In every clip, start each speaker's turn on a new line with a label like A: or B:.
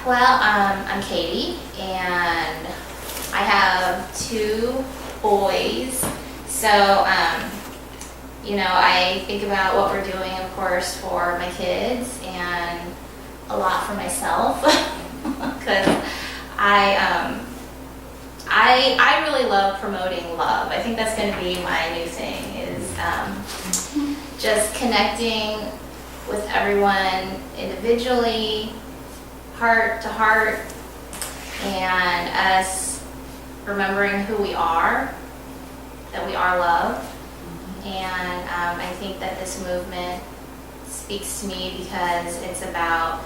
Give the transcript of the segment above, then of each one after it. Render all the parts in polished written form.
A: Well, I'm Katie, and I have 2 boys. So, I think about what we're doing, of course, for my kids, and a lot for myself, because I really love promoting love. I think that's going to be my new thing, is just connecting with everyone individually, heart to heart, and us remembering who we are, that we are love. And I think that this movement speaks to me because it's about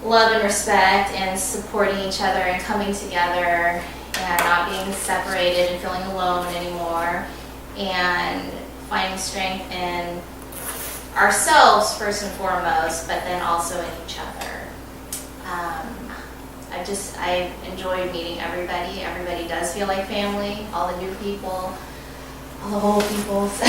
A: love and respect and supporting each other and coming together and not being separated and feeling alone anymore, and finding strength in ourselves first and foremost, but then also in each other. I enjoyed meeting everybody. Everybody does feel like family, all the new people, all the old people. So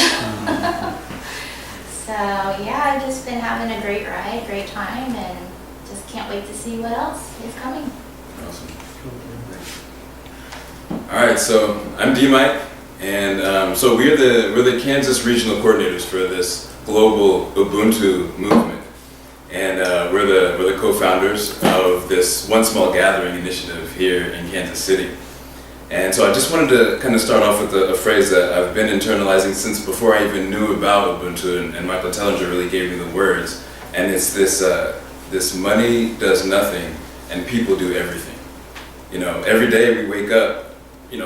A: yeah, I've just been having a great ride, great time, and just can't wait to see what else is coming.
B: Awesome. All right, so I'm DMike, and so we're the Kansas regional coordinators for this global Ubuntu movement, and we're the co-founders of this One Small Gathering initiative here in Kansas City. And so I just wanted to kind of start off with a phrase that I've been internalizing since before I even knew about Ubuntu, and Michael Tellinger really gave me the words. And it's this money does nothing and people do everything. Every day we wake up,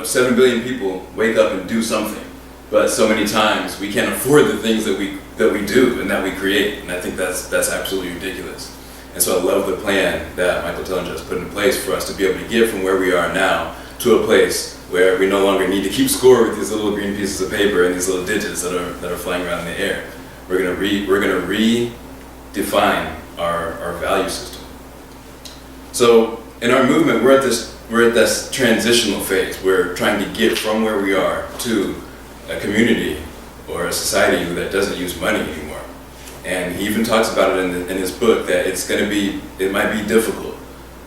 B: 7 billion people wake up and do something. But so many times we can't afford the things that we do and that we create. And I think that's absolutely ridiculous. And so I love the plan that Michael Tellinger has put in place for us to be able to get from where we are now to a place where we no longer need to keep score with these little green pieces of paper and these little digits that are flying around in the air. We're gonna redefine our value system. So in our movement, we're at this transitional phase. We're trying to get from where we are to a community or a society that doesn't use money anymore. And he even talks about it in his book that it might be difficult.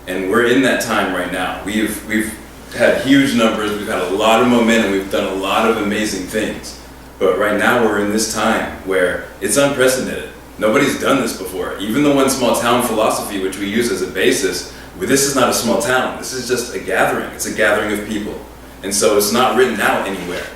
B: And we're in that time right now. We've had huge numbers, we've had a lot of momentum, we've done a lot of amazing things. But right now we're in this time where it's unprecedented. Nobody's done this before. Even the one small town philosophy, which we use as a basis, this is not a small town. This is just a gathering. It's a gathering of people. And so it's not written out anywhere.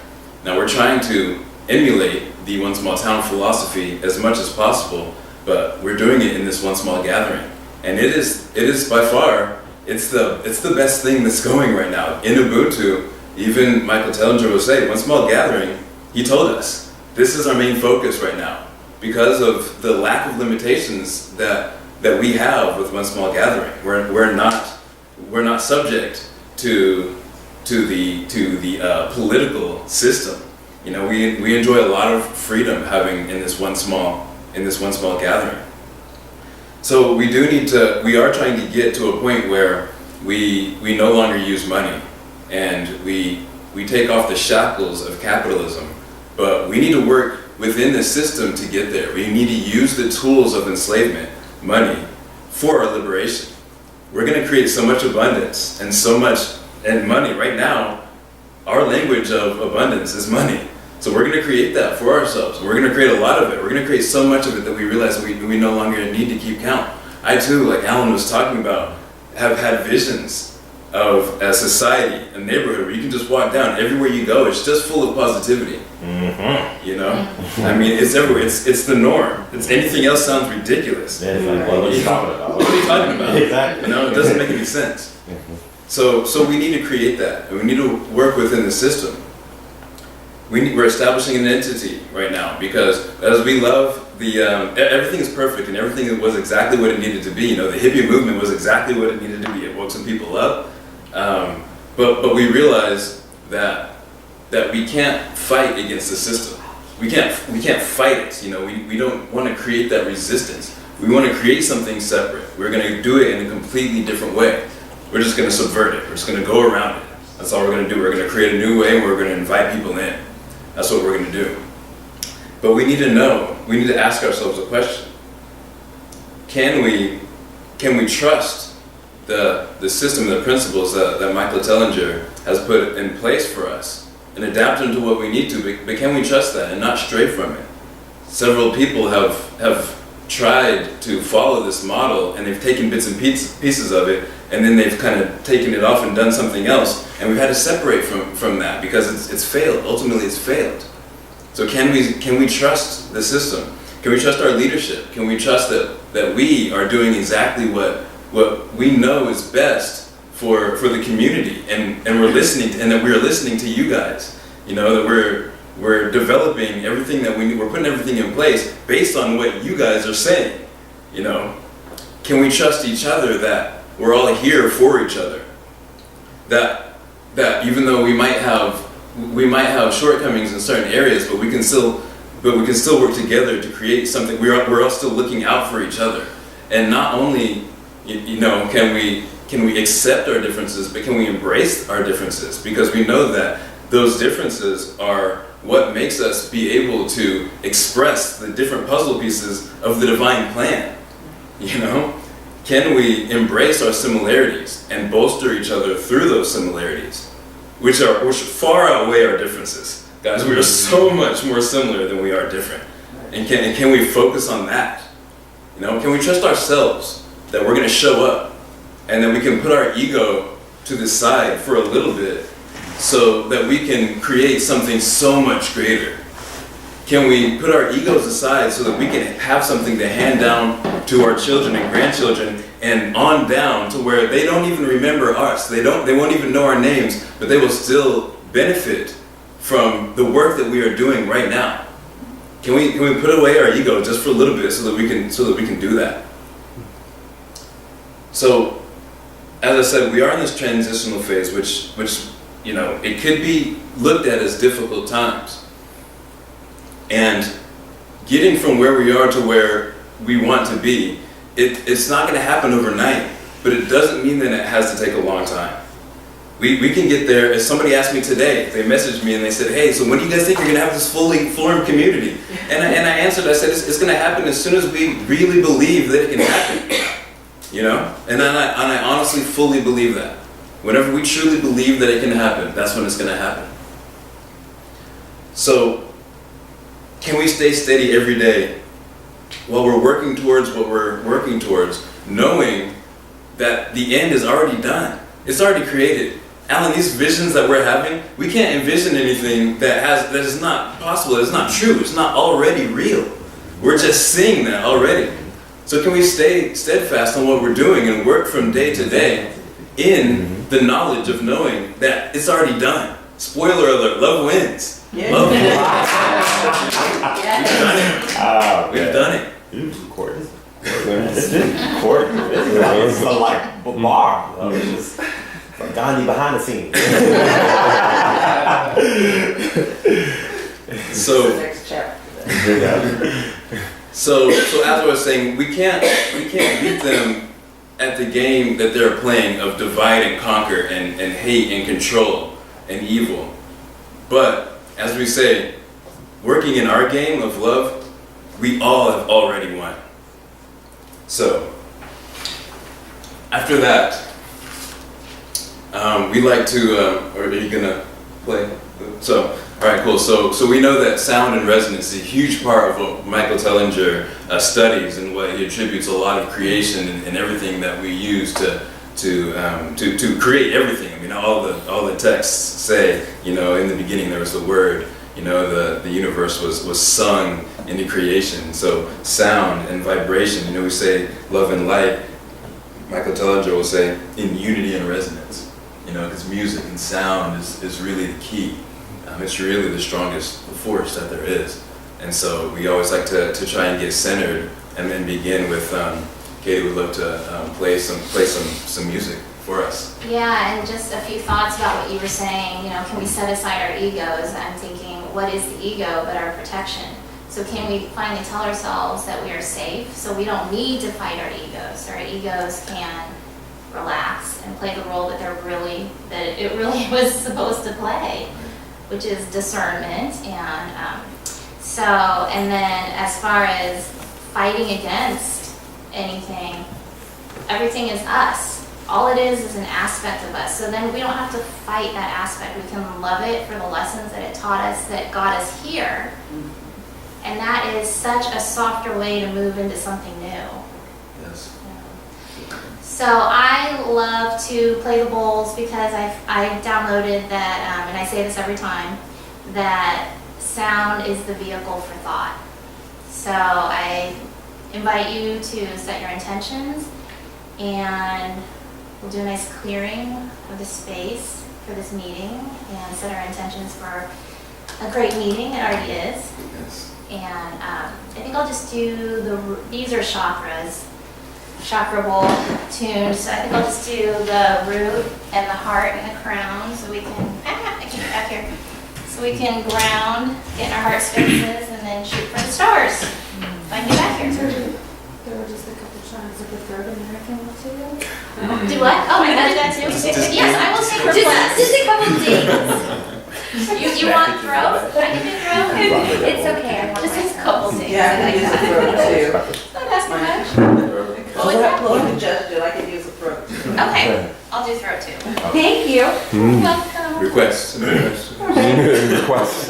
B: Now we're trying to emulate the one small town philosophy as much as possible, but we're doing it in this one small gathering. And it is by far, it's the best thing that's going right now. In Ubuntu, even Michael Tellinger will say, one small gathering, he told us, this is our main focus right now because of the lack of limitations that we have with one small gathering. We're not subject to the political system. We enjoy a lot of freedom having in this one small gathering. So we are trying to get to a point where we no longer use money, and we take off the shackles of capitalism, but we need to work within the system to get there. We need to use the tools of enslavement, money, for our liberation. We're going to create so much abundance and money. Right now, our language of abundance is money. So we're going to create that for ourselves. We're going to create a lot of it. We're going to create so much of it that we realize we no longer need to keep count. I too, like Alan was talking about, have had visions of a society, a neighborhood where you can just walk down. Everywhere you go, it's just full of positivity. Mm-hmm. I mean, it's everywhere. It's the norm. Anything else sounds ridiculous.
C: Yeah, it's like, what are you talking about?
B: What are you talking about?
C: Exactly.
B: It doesn't make any sense.
C: Mm-hmm.
B: So we need to create that, and we need to work within the system. We're establishing an entity right now because as we love everything is perfect and everything was exactly what it needed to be. The hippie movement was exactly what it needed to be. It woke some people up, but we realize that we can't fight against the system. We can't fight it. We don't want to create that resistance. We want to create something separate. We're going to do it in a completely different way. We're just going to subvert it. We're just going to go around it. That's all we're going to do. We're going to create a new way, and we're going to invite people in. That's what we're going to do. But we need to know, we need to ask ourselves a question. Can we trust the system, the principles that Michael Tellinger has put in place for us and adapt them to what we need to, but can we trust that and not stray from it? Several people have tried to follow this model, and they've taken bits and pieces of it, and then they've kind of taken it off and done something else, and we've had to separate from that because it's failed. Ultimately, it's failed. So can we trust the system? Can we trust our leadership? Can we trust that we are doing exactly what we know is best for the community, and we're listening and that we're listening to you guys? You know, that we're developing everything that we need. We're putting everything in place based on what you guys are saying. You know, can we trust each other that we're all here for each other? That even though we might have shortcomings in certain areas, but we can still work together to create something. We're all still looking out for each other, and not only can we accept our differences, but can we embrace our differences, because we know that those differences are what makes us be able to express the different puzzle pieces of the divine plan. You know, can we embrace our similarities and bolster each other through those similarities, which far outweigh our differences? Guys, we are so much more similar than we are different. And can we focus on that? You know, can we trust ourselves that we're going to show up, and that we can put our ego to the side for a little bit so that we can create something so much greater? Can we put our egos aside so that we can have something to hand down to our children and grandchildren and on down to where they don't even remember us. They won't even know our names, but they will still benefit from the work that we are doing right now. Can we put away our ego just for a little bit so that we can do that? So, as I said, we are in this transitional phase, which you know, it could be looked at as difficult times. And getting from where we are to where we want to be, it's not going to happen overnight, but it doesn't mean that it has to take a long time. We can get there. As somebody asked me today, they messaged me and they said, hey, so when do you guys think you're going to have this fully formed community? And I answered, I said, it's going to happen as soon as we really believe that it can happen. You know? And I honestly fully believe that. Whenever we truly believe that it can happen, that's when it's going to happen. So, can we stay steady every day while we're working towards what we're working towards, knowing that the end is already done? It's already created. Alan, these visions that we're having, we can't envision anything that is not possible, that is not true, it's not already real. We're just seeing that already. So can we stay steadfast on what we're doing and work from day to day in the knowledge of knowing that it's already done? Spoiler alert, love wins.
C: Yeah.
B: Love wins.
C: Oh,
B: We've done it.
C: Court. It's like bar. It's just like Gandhi behind the scenes.
B: So,
D: Next chapter.
B: so as I was saying, we can't beat them at the game that they're playing of divide and conquer and hate and control and evil. But as we say, working in our game of love, we all have already won. So, after that, we like to, or are you gonna play? So, all right, cool. So we know that sound and resonance is a huge part of what Michael Tellinger studies, and what he attributes a lot of creation and everything that we use to create everything. I mean, all the texts say, you know, in the beginning there was the Word. You know, the universe was sung into creation. So sound and vibration, you know, we say love and light. Michael Tellinger will say in unity and resonance. You know, because music and sound is really the key. It's really the strongest force that there is. And so we always like to try and get centered, and then begin with, Katie would love to play some music for us.
A: Yeah, and just a few thoughts about what you were saying. You know, can we set aside our egos? I'm thinking, what is the ego but our protection? So can we finally tell ourselves that we are safe, so we don't need to fight our egos? Our egos can relax and play the role that it really was supposed to play, which is discernment. And then as far as fighting against anything, everything is us. all it is an aspect of us. So then we don't have to fight that aspect. We can love it for the lessons that it taught us, that got us here. And that is such a softer way to move into something new.
C: Yes.
A: So I love to play the bowls because I downloaded that, and I say this every time, that sound is the vehicle for thought. So I invite you to set your intentions, and we'll do a nice clearing of the space for this meeting and set our intentions for a great meeting. It already is.
B: Yes.
A: And I think I'll just do these are chakras, chakra bowl tuned. So I think I'll just do the root and the heart and the crown so we can, I keep it back here. So we can ground, get in our heart spaces, and then shoot for the stars. If I can get back here.
D: There were just a couple times of the Third American too.
A: Do what? Oh, I gotta do that too? Yes, I will take requests.
D: Just a couple things.
A: You want throat? I can do throat.
D: It's okay.
A: Just a couple things.
E: Yeah, I can use a throat too.
A: Not asking much.
E: Well, congested, I can use a throat.
A: Okay, I'll do throat too.
D: Thank you.
A: Welcome.
B: Requests.
C: Requests.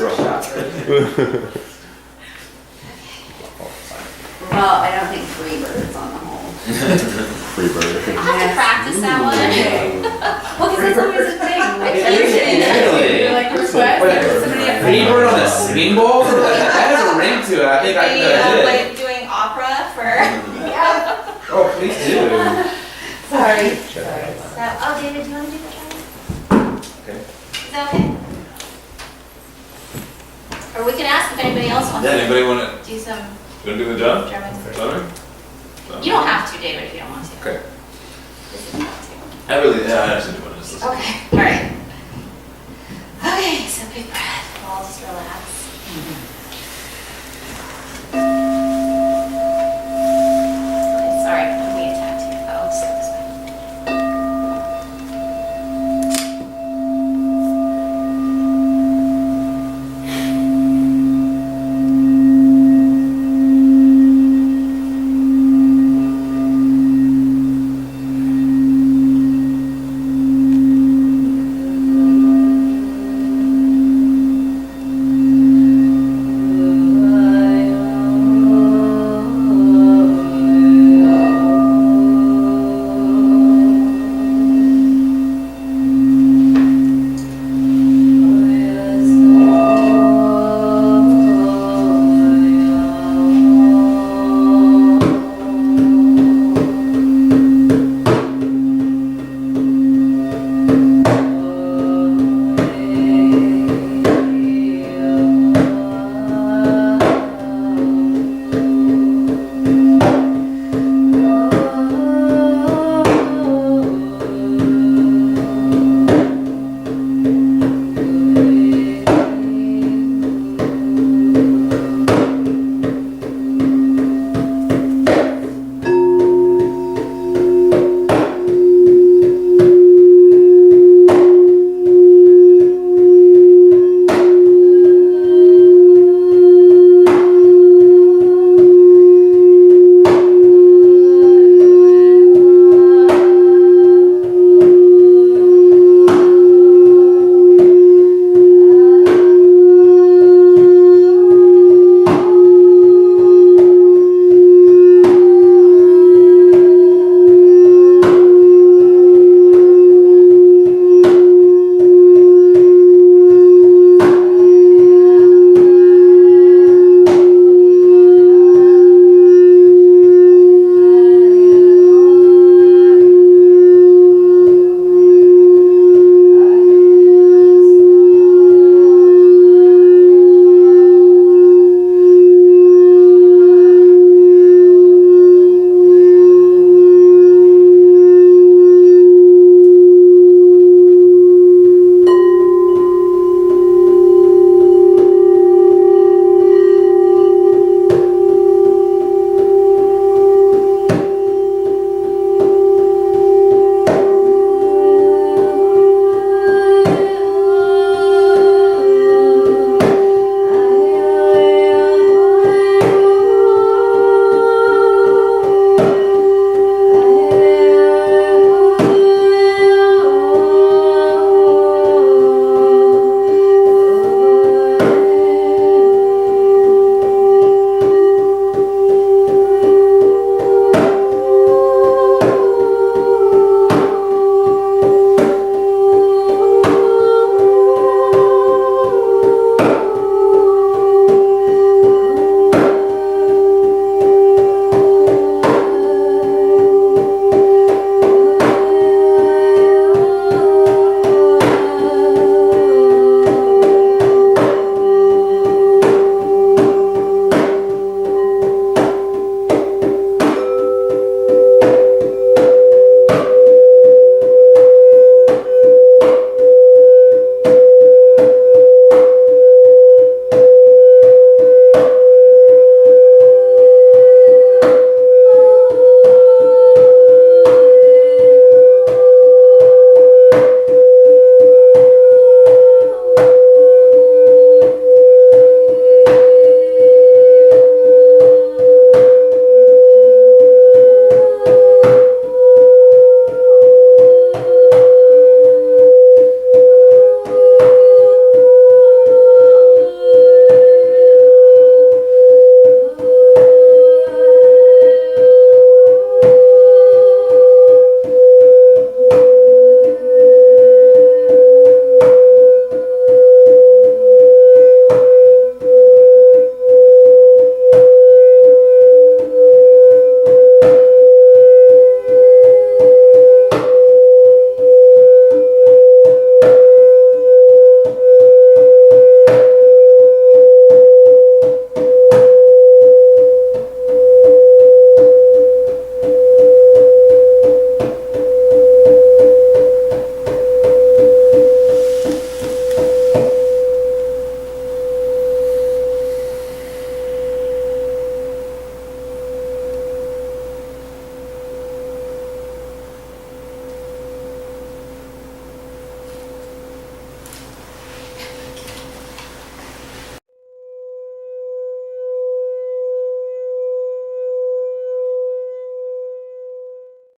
E: Well, I don't think Freebird's on the whole.
C: Free bird.
A: I'll have to practice that one.
D: Well, because that's always a thing. Like,
F: Really?
D: you're like request. Somebody
F: Freebird on a singing bowl? That has a ring to it. I think I could have did it.
A: Like doing opera for.
F: Oh, please do.
D: Sorry.
A: So, oh, David, do you want to do the drum?
B: Okay.
A: Is that okay? Or we can ask if anybody else wants
B: Yeah,
A: to
B: anybody want
A: do some
B: to do the job?
A: drumming.
B: Drumming?
A: You don't have to, David, if you don't want to.
B: Okay.
A: This is not to.
B: I actually do want to listen.
A: Okay, all right. Okay, so big breath. We'll all just relax.